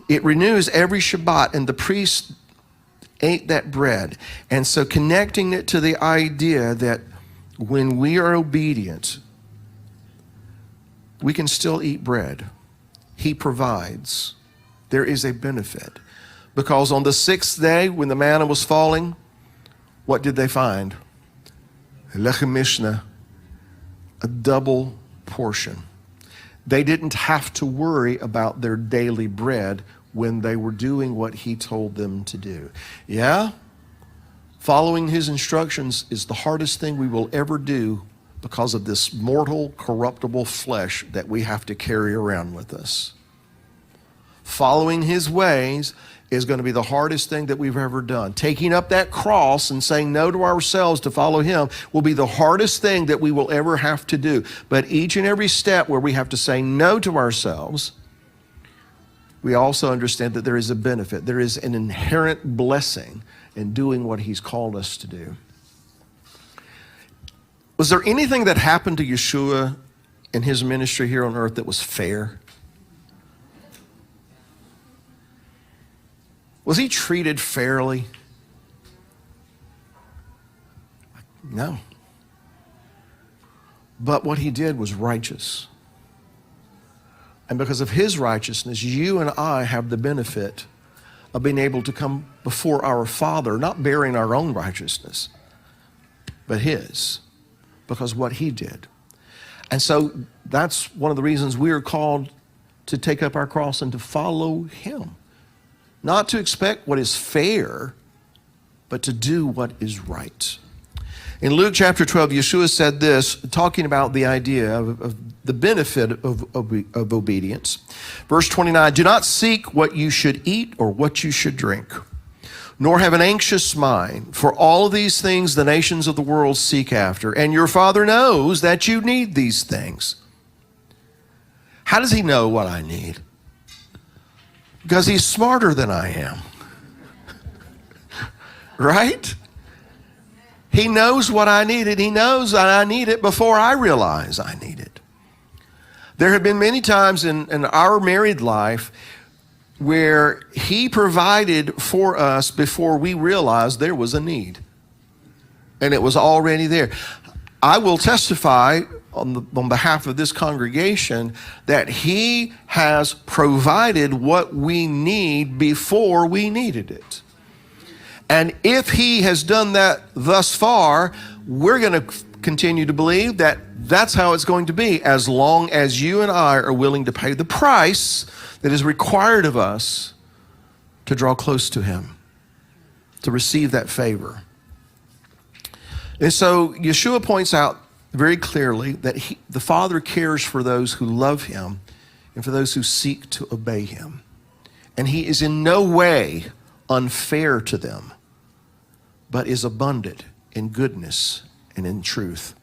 It renews every Shabbat, and the priest ate that bread. And so connecting it to the idea that when we are obedient, we can still eat bread. He provides. There is a benefit. Because on the 6th day, when the manna was falling, what did they find? Lechem Mishnah, a double portion. They didn't have to worry about their daily bread when they were doing what he told them to do. Yeah, following his instructions is the hardest thing we will ever do because of this mortal, corruptible flesh that we have to carry around with us. Following his ways is going to be the hardest thing that we've ever done. Taking up that cross and saying no to ourselves to follow him will be the hardest thing that we will ever have to do. But each and every step where we have to say no to ourselves, we also understand that there is a benefit. There is an inherent blessing in doing what he's called us to do. Was there anything that happened to Yeshua in his ministry here on earth that was fair? Was he treated fairly? No. But what he did was righteous. And because of his righteousness, you and I have the benefit of being able to come before our Father, not bearing our own righteousness, but his, because what he did. And so that's one of the reasons we are called to take up our cross and to follow him. Not to expect what is fair, but to do what is right. In Luke chapter 12, Yeshua said this, talking about the idea of the benefit of obedience. Verse 29, do not seek what you should eat or what you should drink, nor have an anxious mind, for all of these things the nations of the world seek after, and your Father knows that you need these things. How does he know what I need? Because he's smarter than I am. Right? He knows what I needed. He knows that I need it before I realize I need it. There have been many times in our married life where he provided for us before we realized there was a need. And it was already there. I will testify on behalf of this congregation that he has provided what we need before we needed it. And if he has done that thus far, we're going to continue to believe that that's how it's going to be, as long as you and I are willing to pay the price that is required of us to draw close to him, to receive that favor. And so Yeshua points out very clearly that the Father cares for those who love him and for those who seek to obey him. And he is in no way unfair to them, but is abundant in goodness and in truth.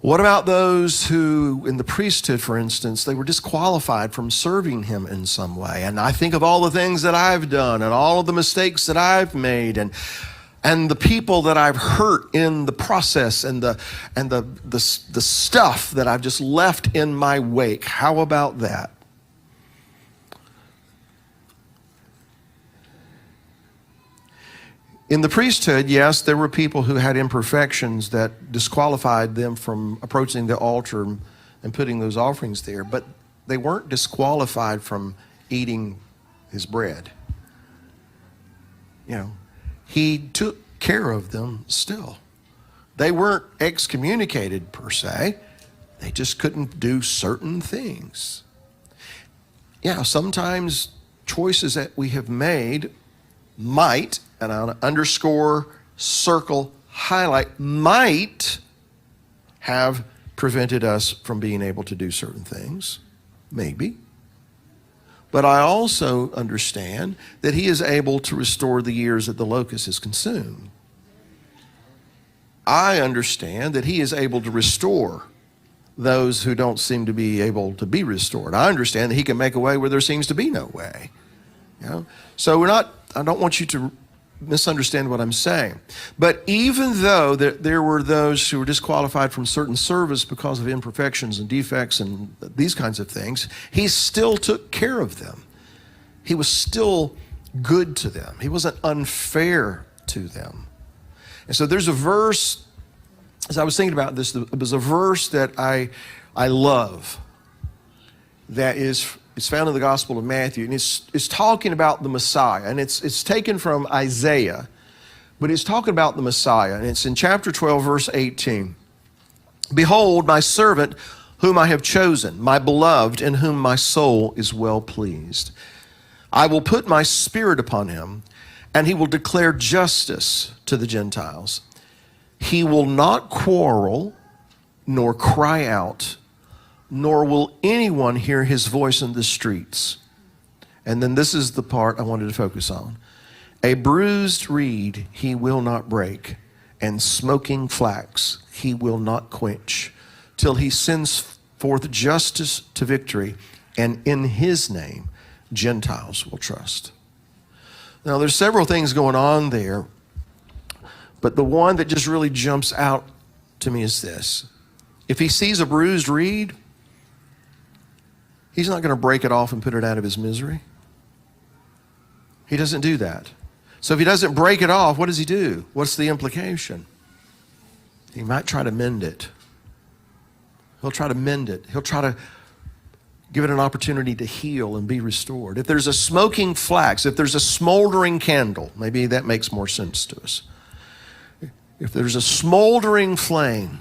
What about those who, in the priesthood, for instance, they were disqualified from serving him in some way? And I think of all the things that I've done and all of the mistakes that I've made and the people that I've hurt in the process and the stuff that I've just left in my wake. How about that? In the priesthood, yes, there were people who had imperfections that disqualified them from approaching the altar and putting those offerings there, but they weren't disqualified from eating his bread. You know, he took care of them still. They weren't excommunicated per se. They just couldn't do certain things. Yeah, sometimes choices that we have made might, and I'll underscore, circle, highlight, might have prevented us from being able to do certain things. Maybe. But I also understand that he is able to restore the years that the locust has consumed. I understand that he is able to restore those who don't seem to be able to be restored. I understand that he can make a way where there seems to be no way. You know? So I don't want you to misunderstand what I'm saying. But even though there were those who were disqualified from certain service because of imperfections and defects and these kinds of things, he still took care of them. He was still good to them. He wasn't unfair to them. And so there's a verse, as I was thinking about this, there's a verse that I love that it's found in the Gospel of Matthew, and it's talking about the Messiah, and it's taken from Isaiah, but it's talking about the Messiah, and it's in chapter 12, verse 18. Behold, my servant whom I have chosen, my beloved, in whom my soul is well pleased. I will put my spirit upon him, and he will declare justice to the Gentiles. He will not quarrel, nor cry out, nor will anyone hear his voice in the streets. And then this is the part I wanted to focus on. A bruised reed he will not break, and smoking flax he will not quench, till he sends forth justice to victory, and in his name Gentiles will trust. Now there's several things going on there, but the one that just really jumps out to me is this. If he sees a bruised reed, he's not going to break it off and put it out of his misery. He doesn't do that. So if he doesn't break it off, what does he do? What's the implication? He might try to mend it. He'll try to mend it. He'll try to give it an opportunity to heal and be restored. If there's a smoking flax, if there's a smoldering candle, maybe that makes more sense to us. If there's a smoldering flame,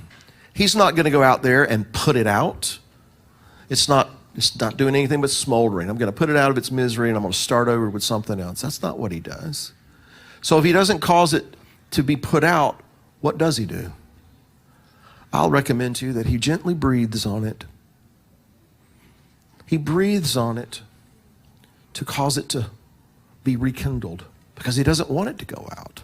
he's not going to go out there and put it out. It's not doing anything but smoldering. I'm going to put it out of its misery and I'm going to start over with something else. That's not what he does. So if he doesn't cause it to be put out, what does he do? I'll recommend to you that he gently breathes on it. He breathes on it to cause it to be rekindled because he doesn't want it to go out.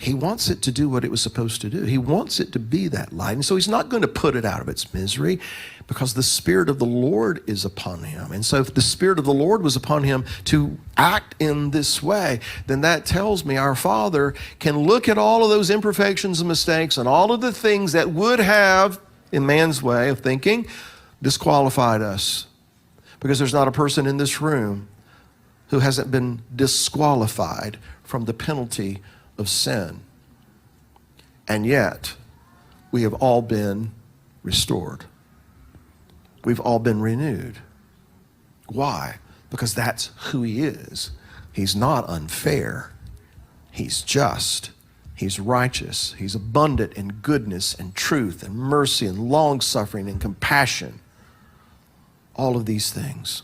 He wants it to do what it was supposed to do. He wants it to be that light. And so he's not going to put it out of its misery because the Spirit of the Lord is upon him. And so if the Spirit of the Lord was upon him to act in this way, then that tells me our Father can look at all of those imperfections and mistakes and all of the things that would have, in man's way of thinking, disqualified us. Because there's not a person in this room who hasn't been disqualified from the penalty of sin. And yet, we have all been restored. We've all been renewed. Why? Because that's who he is. He's not unfair. He's just. He's righteous. He's abundant in goodness and truth and mercy and long-suffering and compassion. All of these things.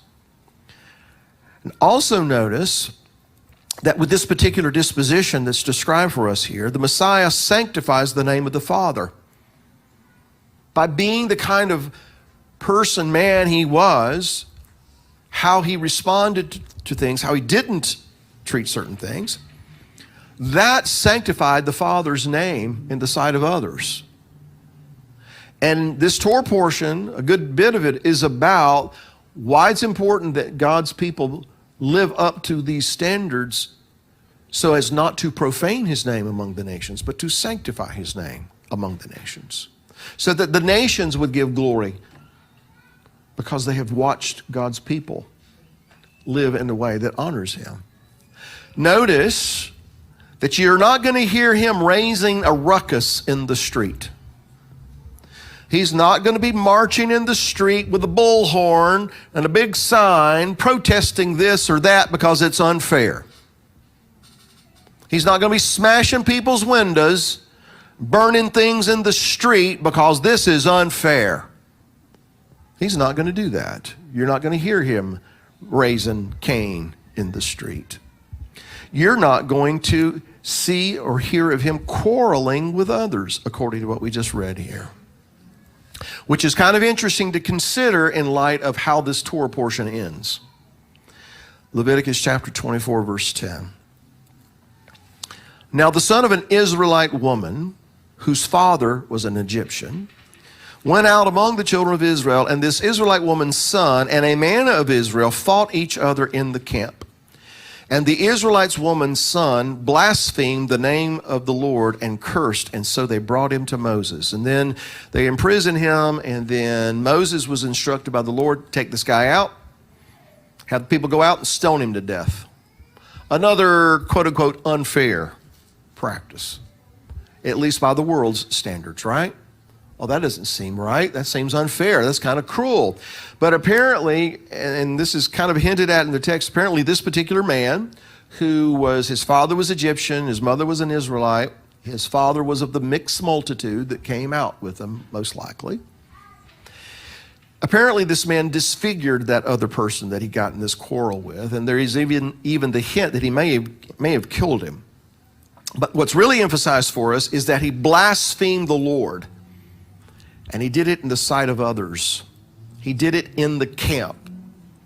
And also notice that with this particular disposition that's described for us here, the Messiah sanctifies the name of the Father. By being the kind of person, man he was, how he responded to things, how he didn't treat certain things, that sanctified the Father's name in the sight of others. And this Torah portion, a good bit of it, is about why it's important that God's people live up to these standards so as not to profane his name among the nations, but to sanctify his name among the nations. So that the nations would give glory because they have watched God's people live in a way that honors him. Notice that you're not going to hear him raising a ruckus in the street. He's not going to be marching in the street with a bullhorn and a big sign protesting this or that because it's unfair. He's not going to be smashing people's windows, burning things in the street because this is unfair. He's not going to do that. You're not going to hear him raising Cain in the street. You're not going to see or hear of him quarreling with others, according to what we just read here. Which is kind of interesting to consider in light of how this Torah portion ends. Leviticus chapter 24, verse 10. Now the son of an Israelite woman, whose father was an Egyptian, went out among the children of Israel, and this Israelite woman's son and a man of Israel fought each other in the camp. And the Israelite woman's son blasphemed the name of the Lord and cursed, and so they brought him to Moses. And then they imprisoned him, and then Moses was instructed by the Lord, take this guy out, have the people go out and stone him to death. Another quote-unquote unfair practice, at least by the world's standards, right? Well, that doesn't seem right. That seems unfair. That's kind of cruel. But apparently, and this is kind of hinted at in the text, apparently this particular man, his father was Egyptian, his mother was an Israelite, his father was of the mixed multitude that came out with him, most likely. Apparently this man disfigured that other person that he got in this quarrel with, and there is even the hint that he may have killed him. But what's really emphasized for us is that he blasphemed the Lord. And he did it in the sight of others. He did it in the camp.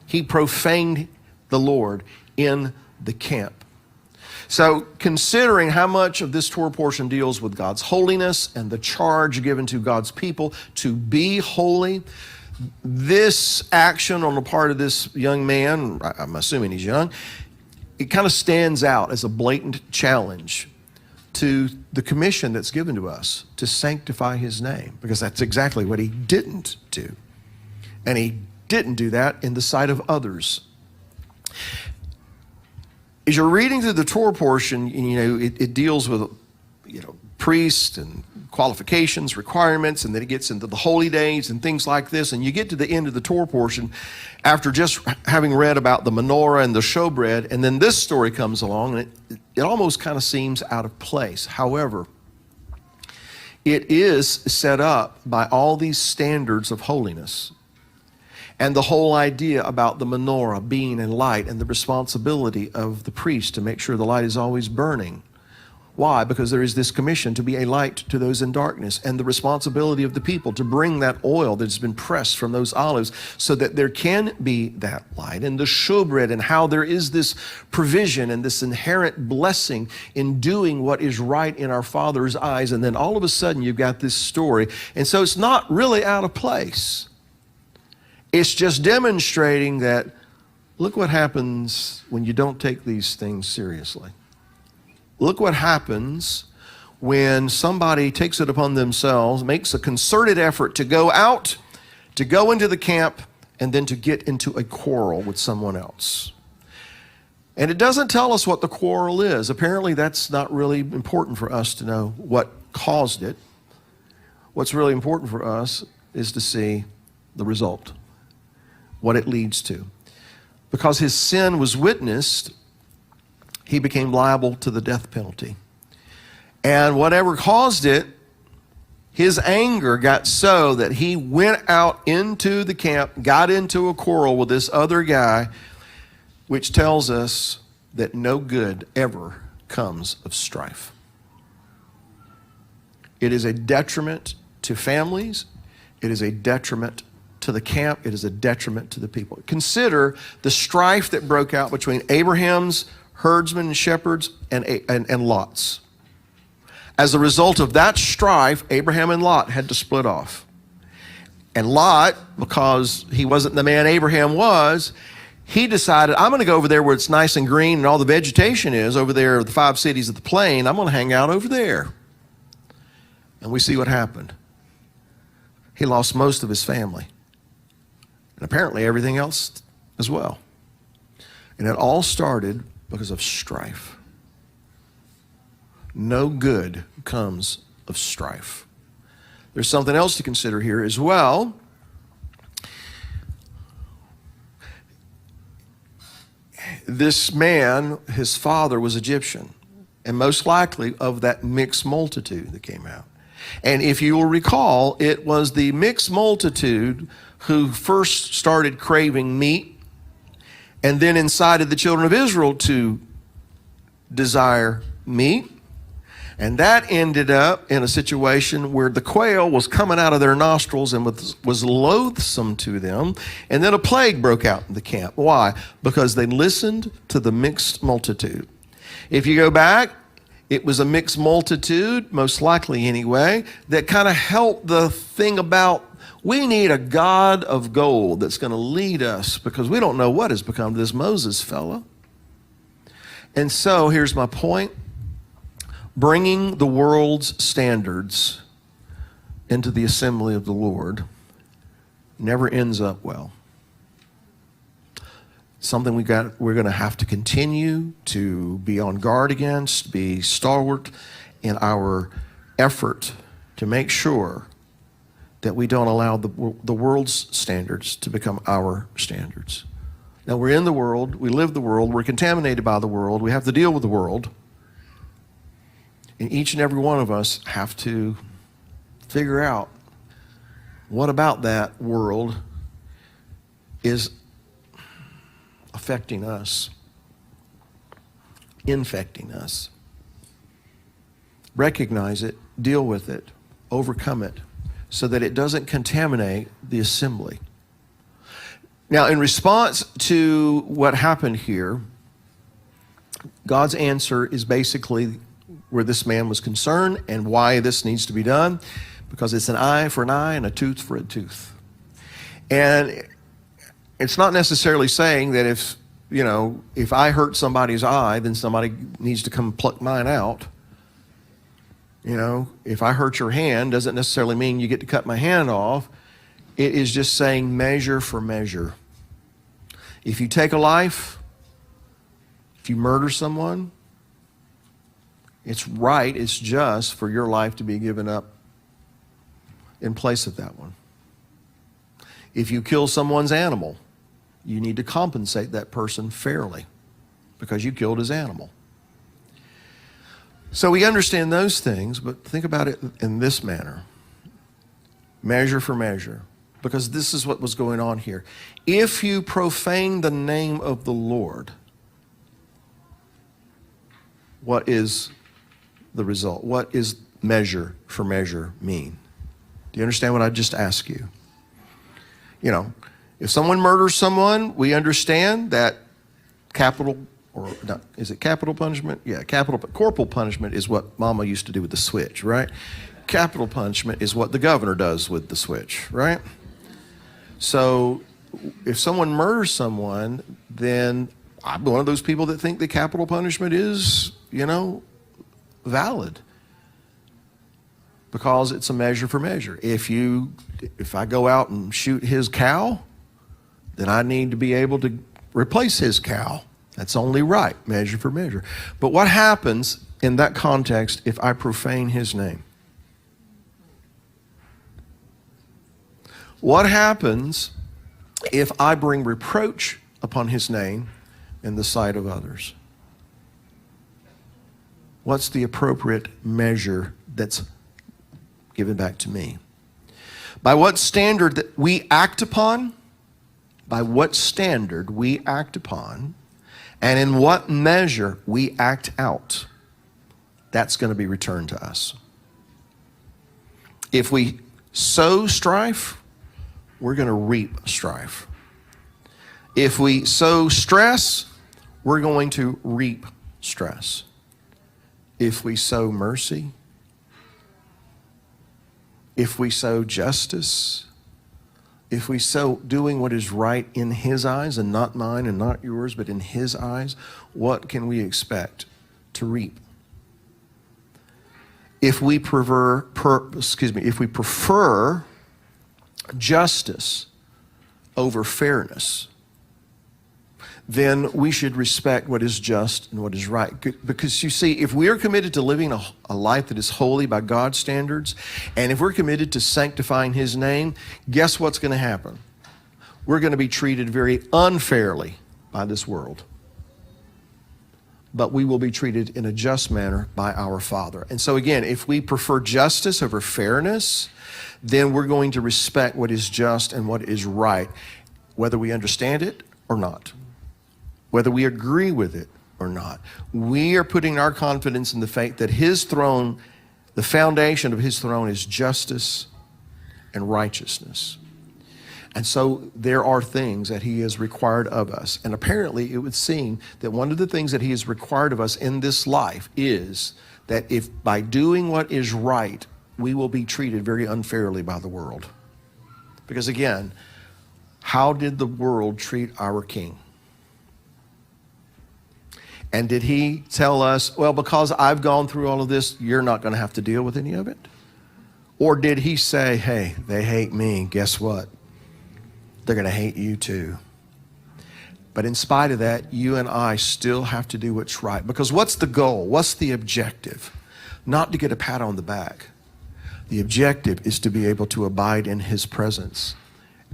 He profaned the Lord in the camp. So considering how much of this Torah portion deals with God's holiness and the charge given to God's people to be holy, this action on the part of this young man, I'm assuming he's young, it kind of stands out as a blatant challenge to the commission that's given to us to sanctify his name, because that's exactly what he didn't do. And he didn't do that in the sight of others. As you're reading through the Torah portion, it deals with, priests and qualifications, requirements, and then it gets into the holy days and things like this. And you get to the end of the Torah portion after just having read about the menorah and the showbread, and then this story comes along, and it almost kind of seems out of place. However, it is set up by all these standards of holiness. And the whole idea about the menorah being in light and the responsibility of the priest to make sure the light is always burning Why? Because there is this commission to be a light to those in darkness, and the responsibility of the people to bring that oil that's been pressed from those olives so that there can be that light. And the showbread, and how there is this provision and this inherent blessing in doing what is right in our Father's eyes. And then all of a sudden you've got this story. And so it's not really out of place. It's just demonstrating that look what happens when you don't take these things seriously. Look what happens when somebody takes it upon themselves, makes a concerted effort to go out, to go into the camp, and then to get into a quarrel with someone else. And it doesn't tell us what the quarrel is. Apparently that's not really important for us to know what caused it. What's really important for us is to see the result, what it leads to. Because his sin was witnessed, he became liable to the death penalty. And whatever caused it, his anger got so that he went out into the camp, got into a quarrel with this other guy, which tells us that no good ever comes of strife. It is a detriment to families. It is a detriment to the camp. It is a detriment to the people. Consider the strife that broke out between Abraham's herdsmen and shepherds and Lot's. As a result of that strife, Abraham and Lot had to split off. And Lot, because he wasn't the man Abraham was, he decided, I'm going to go over there where it's nice and green and all the vegetation is, over there, the 5 cities of the plain. I'm going to hang out over there. And we see what happened. He lost most of his family. And apparently everything else as well. And it all started because of strife. No good comes of strife. There's something else to consider here as well. This man, his father was Egyptian, and most likely of that mixed multitude that came out. And if you will recall, it was the mixed multitude who first started craving meat, and then incited the children of Israel to desire meat. And that ended up in a situation where the quail was coming out of their nostrils and was loathsome to them. And then a plague broke out in the camp. Why? Because they listened to the mixed multitude. If you go back, it was a mixed multitude, most likely anyway, that kind of helped the thing about we need a God of gold that's going to lead us, because we don't know what has become to this Moses fellow. And so here's my point. Bringing the world's standards into the assembly of the Lord never ends up well. Something we're going to have to continue to be on guard against, be stalwart in our effort to make sure that we don't allow the world's standards to become our standards. Now, we're in the world, we live the world, we're contaminated by the world, we have to deal with the world. And each and every one of us have to figure out what about that world is affecting us, infecting us. Recognize it, deal with it, overcome it, so that it doesn't contaminate the assembly. Now, in response to what happened here, God's answer is basically where this man was concerned and why this needs to be done, because it's an eye for an eye and a tooth for a tooth. And it's not necessarily saying that if I hurt somebody's eye, then somebody needs to come pluck mine out. If I hurt your hand, doesn't necessarily mean you get to cut my hand off. It is just saying measure for measure. If you take a life, if you murder someone, it's right, it's just for your life to be given up in place of that one. If you kill someone's animal, you need to compensate that person fairly because you killed his animal. So we understand those things, but think about it in this manner. Measure for measure, because this is what was going on here. If you profane the name of the Lord, what is the result? What is measure for measure mean? Do you understand what I just asked you? You know, if someone murders someone, we understand that capital, or no, is it capital punishment? Yeah, corporal punishment is what Mama used to do with the switch, right? Capital punishment is what the governor does with the switch, right? So if someone murders someone, then I'm one of those people that think that capital punishment is, valid, because it's a measure for measure. If I go out and shoot his cow, then I need to be able to replace his cow. That's only right, measure for measure. But what happens in that context if I profane his name? What happens if I bring reproach upon his name in the sight of others? What's the appropriate measure that's given back to me? By what standard that we act upon, and in what measure we act out, that's going to be returned to us. If we sow strife, we're going to reap strife. If we sow stress, we're going to reap stress. If we sow mercy, if we sow justice, if we sow doing what is right in his eyes and not mine and not yours, but in his eyes, what can we expect to reap? If we prefer justice over fairness, then we should respect what is just and what is right. Because you see, if we are committed to living a life that is holy by God's standards, and if we're committed to sanctifying his name, guess what's going to happen? We're going to be treated very unfairly by this world. But we will be treated in a just manner by our Father. And so again, if we prefer justice over fairness, then we're going to respect what is just and what is right, whether we understand it or not, whether we agree with it or not. We are putting our confidence in the fact that his throne, the foundation of his throne, is justice and righteousness. And so there are things that he has required of us. And apparently it would seem that one of the things that he has required of us in this life is that if by doing what is right, we will be treated very unfairly by the world. Because again, how did the world treat our king? And did he tell us, well, because I've gone through all of this, you're not going to have to deal with any of it? Or did he say, hey, they hate me, guess what? They're going to hate you too. But in spite of that, you and I still have to do what's right. Because what's the goal? What's the objective? Not to get a pat on the back. The objective is to be able to abide in his presence,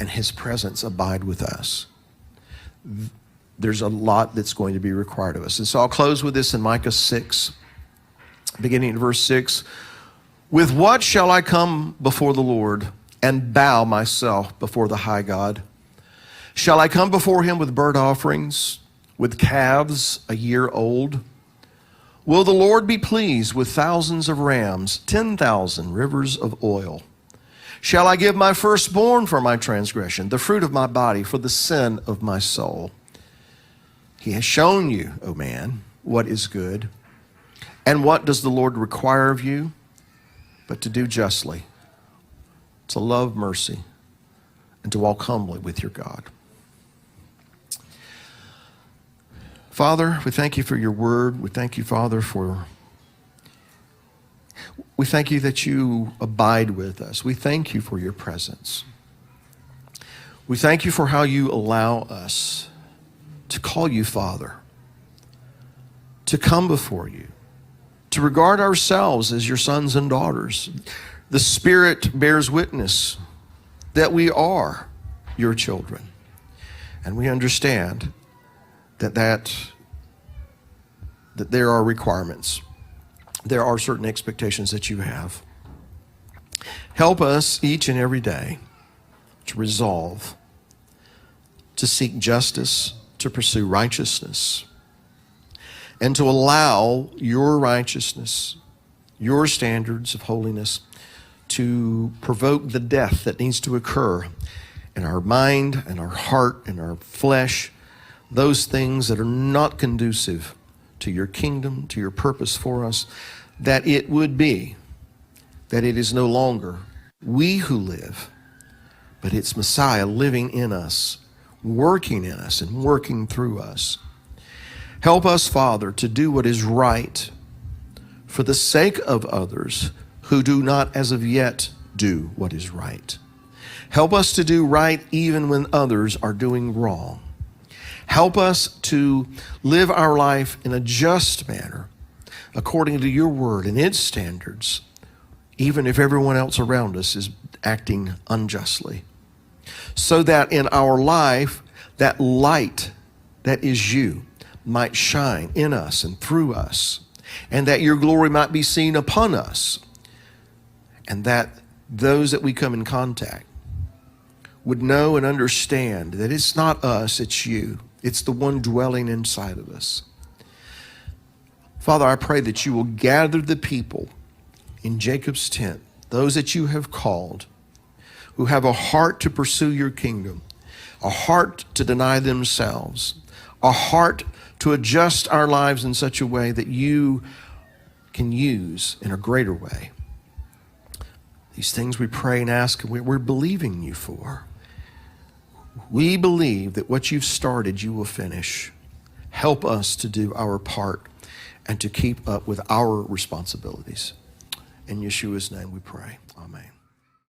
and his presence abide with us. There's a lot that's going to be required of us. And so I'll close with this in Micah 6, beginning in verse 6. With what shall I come before the Lord and bow myself before the high God? Shall I come before him with burnt offerings, with calves a year old? Will the Lord be pleased with thousands of rams, 10,000 rivers of oil? Shall I give my firstborn for my transgression, the fruit of my body for the sin of my soul? He has shown you, O man, what is good. And what does the Lord require of you? But to do justly, to love mercy, and to walk humbly with your God. Father, we thank you for your word. We thank you, Father, we thank you that you abide with us. We thank you for your presence. We thank you for how you allow us to call you Father, to come before you, to regard ourselves as your sons and daughters. The Spirit bears witness that we are your children. And we understand that there are requirements. There are certain expectations that you have. Help us each and every day to resolve, to seek justice, to pursue righteousness, and to allow your righteousness your standards of holiness, to provoke the death that needs to occur in our mind and our heart and our flesh, those things that are not conducive to your kingdom, to your purpose for us, that it would be, that it is no longer we who live, but it's Messiah living in us, working in us and working through us. Help us, Father, to do what is right for the sake of others who do not as of yet do what is right. Help us to do right even when others are doing wrong. Help us to live our life in a just manner, according to your word and its standards, even if everyone else around us is acting unjustly, so that in our life, that light that is you might shine in us and through us, and that your glory might be seen upon us, and that those that we come in contact would know and understand that it's not us, it's you. It's the one dwelling inside of us. Father, I pray that you will gather the people in Jacob's tent, those that you have called, who have a heart to pursue your kingdom, a heart to deny themselves, a heart to adjust our lives in such a way that you can use in a greater way. These things we pray and ask, and we're believing you for. We believe that what you've started, you will finish. Help us to do our part and to keep up with our responsibilities. In Yeshua's name we pray. Amen.